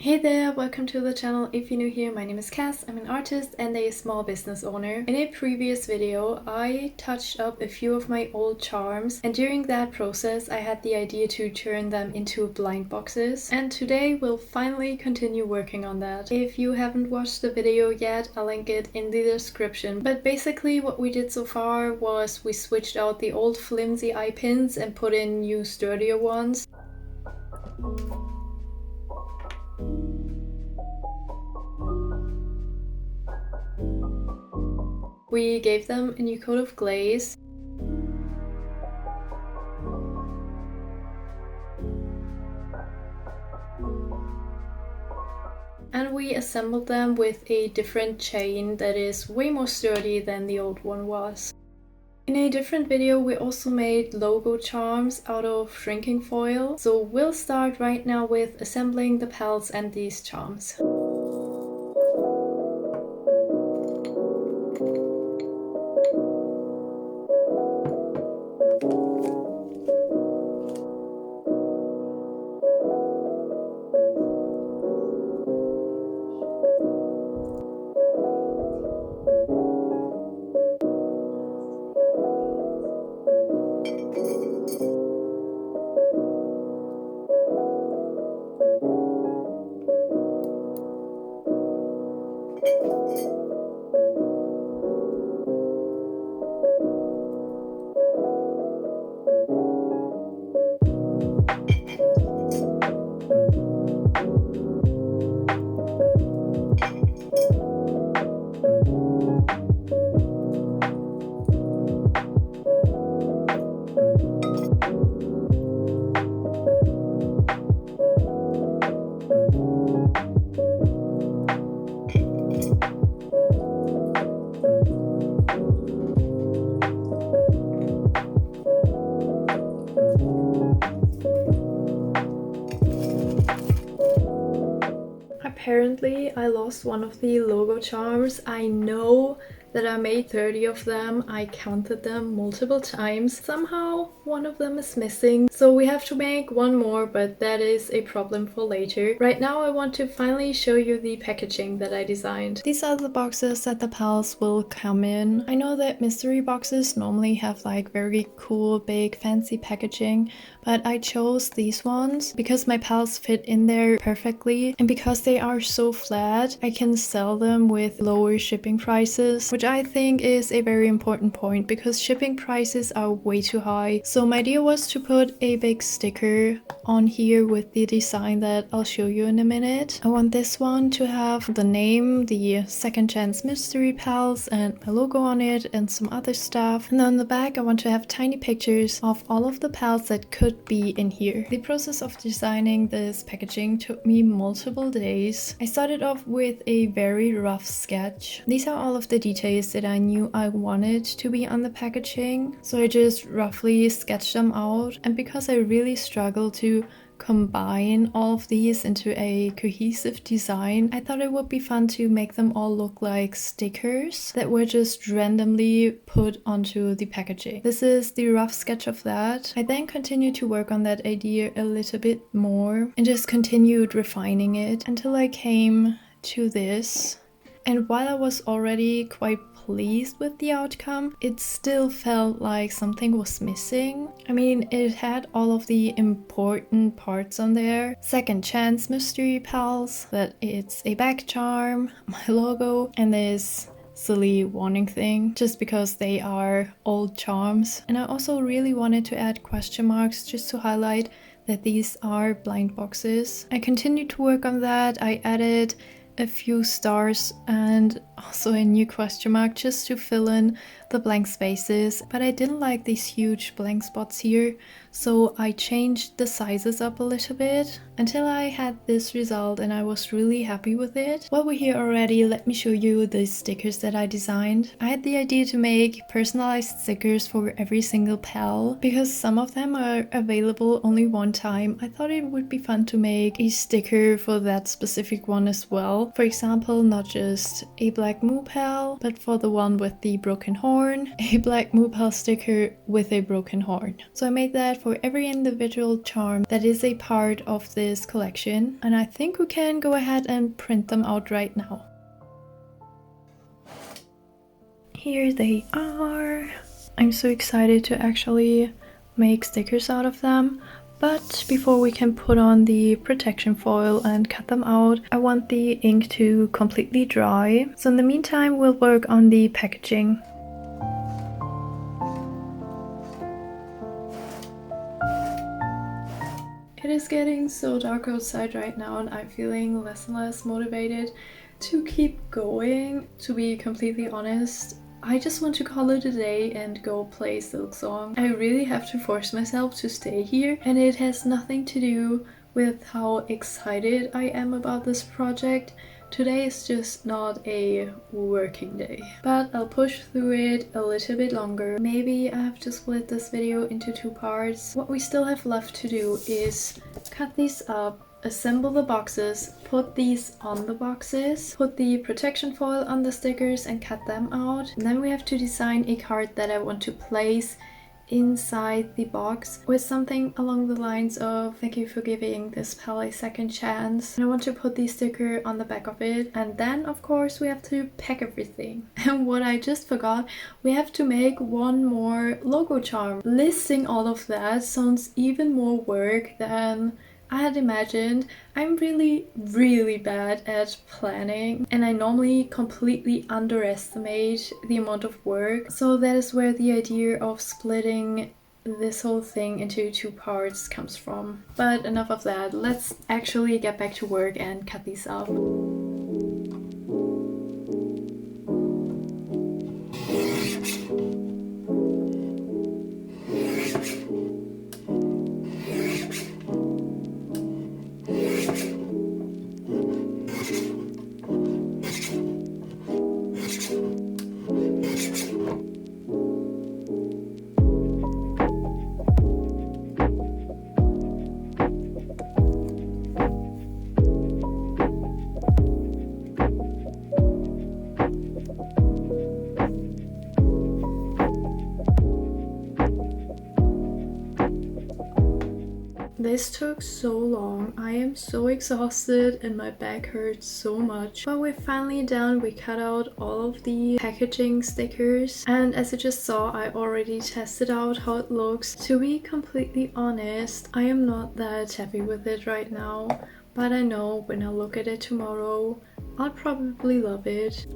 Hey there, welcome to the channel. If you're new here, my name is Cass. I'm an artist and a small business owner. In a previous video, I touched up a few of my old charms, and during that process I had the idea to turn them into blind boxes, and today we'll finally continue working on that. If you haven't watched the video yet, I'll link it in the description. But basically what we did so far was we switched out the old flimsy eye pins and put in new sturdier ones. We gave them a new coat of glaze. And we assembled them with a different chain that is way more sturdy than the old one was. In a different video, we also made logo charms out of shrinking foil. So we'll start right now with assembling the pals and these charms. Apparently, I lost one of the logo charms. I know that I made 30 of them. I counted them multiple times. Somehow, one of them is missing. So we have to make one more, but that is a problem for later. Right now, I want to finally show you the packaging that I designed. These are the boxes that the pals will come in. I know that mystery boxes normally have like very cool, big, fancy packaging, but I chose these ones because my pals fit in there perfectly, and because they are so flat, I can sell them with lower shipping prices, which I think is a very important point because shipping prices are way too high. So my idea was to put a big sticker on here with the design that I'll show you in a minute. I want this one to have the name, the Second Chance Mystery Pals, and my logo on it and some other stuff. And then on the back I want to have tiny pictures of all of the pals that could be in here. The process of designing this packaging took me multiple days. I started off with a very rough sketch. These are all of the details that I knew I wanted to be on the packaging, so I just roughly sketched them out. And because I really struggled to combine all of these into a cohesive design, I thought it would be fun to make them all look like stickers that were just randomly put onto the packaging. This is the rough sketch of that. I then continued to work on that idea a little bit more and just continued refining it until I came to this. And while I was already quite pleased with the outcome, it still felt like something was missing. I mean, it had all of the important parts on there. Second Chance Mystery Pals, that it's a back charm, my logo, and this silly warning thing, just because they are old charms. And I also really wanted to add question marks just to highlight that these are blind boxes. I continued to work on that. I added a few stars and also a new question mark just to fill in the blank spaces, but I didn't like these huge blank spots here, so I changed the sizes up a little bit until I had this result and I was really happy with it. While we're here already, let me show you the stickers that I designed. I had the idea to make personalized stickers for every single pal. Because some of them are available only one time, I thought it would be fun to make a sticker for that specific one as well. For example, not just a black moo pal, but for the one with the broken horn, horn, a black Moopal sticker with a broken horn. So I made that for every individual charm that is a part of this collection, and I think we can go ahead and print them out right now. Here they are. I'm so excited to actually make stickers out of them. But before we can put on the protection foil and cut them out, I want the ink to completely dry. So in the meantime, we'll work on the packaging. It is getting so dark outside right now and I'm feeling less and less motivated to keep going. To be completely honest, I just want to call it a day and go play Silksong. I really have to force myself to stay here, and it has nothing to do with how excited I am about this project. Today is just not a working day, but I'll push through it a little bit longer. Maybe I have to split this video into 2 parts. What we still have left to do is cut these up, assemble the boxes, put these on the boxes, put the protection foil on the stickers and cut them out. And then we have to design a card that I want to place inside the box with something along the lines of "Thank you for giving this pal a second chance." And I want to put the sticker on the back of it. And then of course we have to pack everything. And what I just forgot, we have to make one more logo charm. Listing all of that sounds even more work than I had imagined. I'm really bad at planning, and I normally completely underestimate the amount of work. So that is where the idea of splitting this whole thing into 2 parts comes from. But enough of that, let's actually get back to work and cut these up. This took so long. I am so exhausted and my back hurts so much. But we're finally done. We cut out all of the packaging stickers, and as you just saw, I already tested out how it looks. To be completely honest, I am not that happy with it right now, but I know when I look at it tomorrow, I'll probably love it.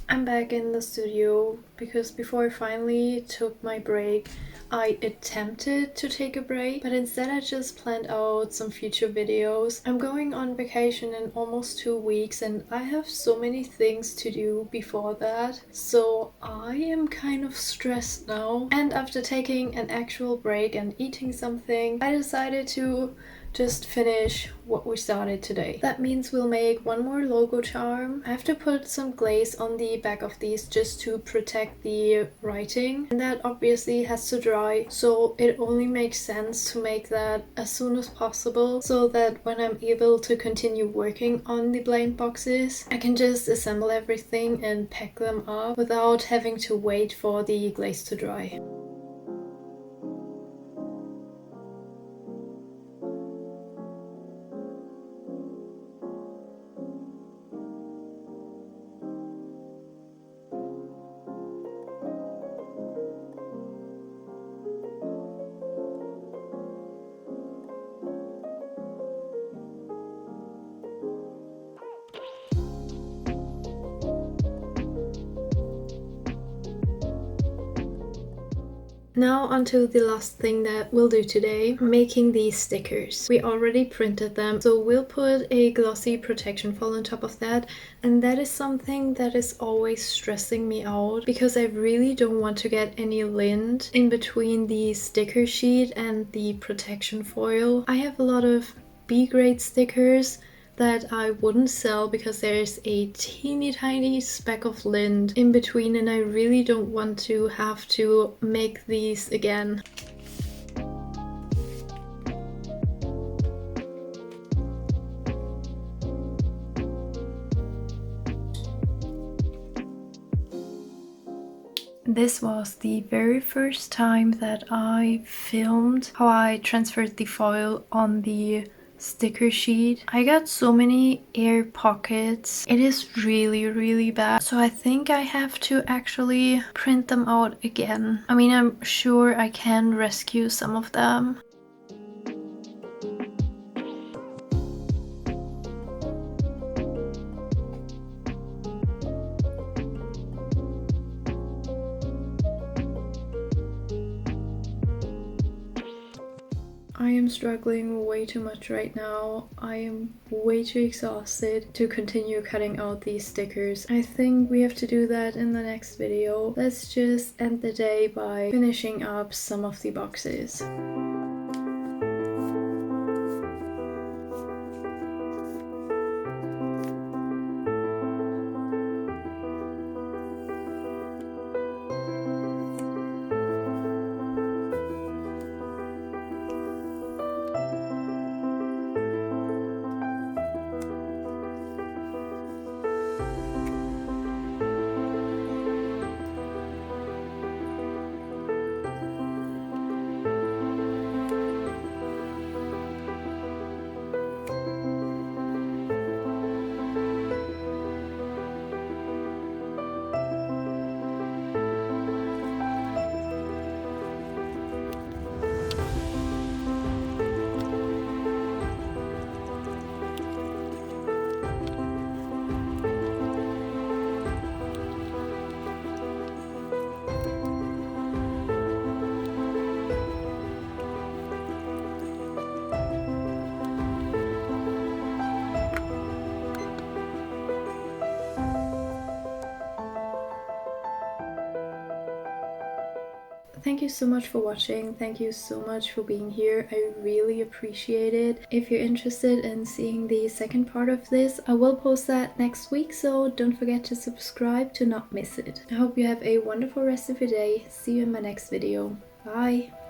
I'm back in the studio because before I finally took my break, I attempted to take a break, but instead I just planned out some future videos. I'm going on vacation in almost 2 weeks and I have so many things to do before that, so I am kind of stressed now. And after taking an actual break and eating something, I decided to just finish what we started today. That means we'll make one more logo charm. I have to put some glaze on the back of these just to protect the writing, and that obviously has to dry, so it only makes sense to make that as soon as possible so that when I'm able to continue working on the blind boxes, I can just assemble everything and pack them up without having to wait for the glaze to dry. Now onto the last thing that we'll do today, making these stickers. We already printed them, so we'll put a glossy protection foil on top of that, and that is something that is always stressing me out because I really don't want to get any lint in between the sticker sheet and the protection foil. I have a lot of B-grade stickers, that I wouldn't sell because there's a teeny tiny speck of lint in between and I really don't want to have to make these again. This was the very first time that I filmed how I transferred the foil on the sticker sheet. I got so many air pockets. It is really bad. So I think I have to actually print them out again. I mean, I'm sure I can rescue some of them. I am struggling way too much right now. I am way too exhausted to continue cutting out these stickers. I think we have to do that in the next video. Let's just end the day by finishing up some of the boxes. Thank you so much for watching. Thank you so much for being here. I really appreciate it. If you're interested in seeing the second part of this, I will post that next week, so don't forget to subscribe to not miss it. I hope you have a wonderful rest of your day. See you in my next video. Bye!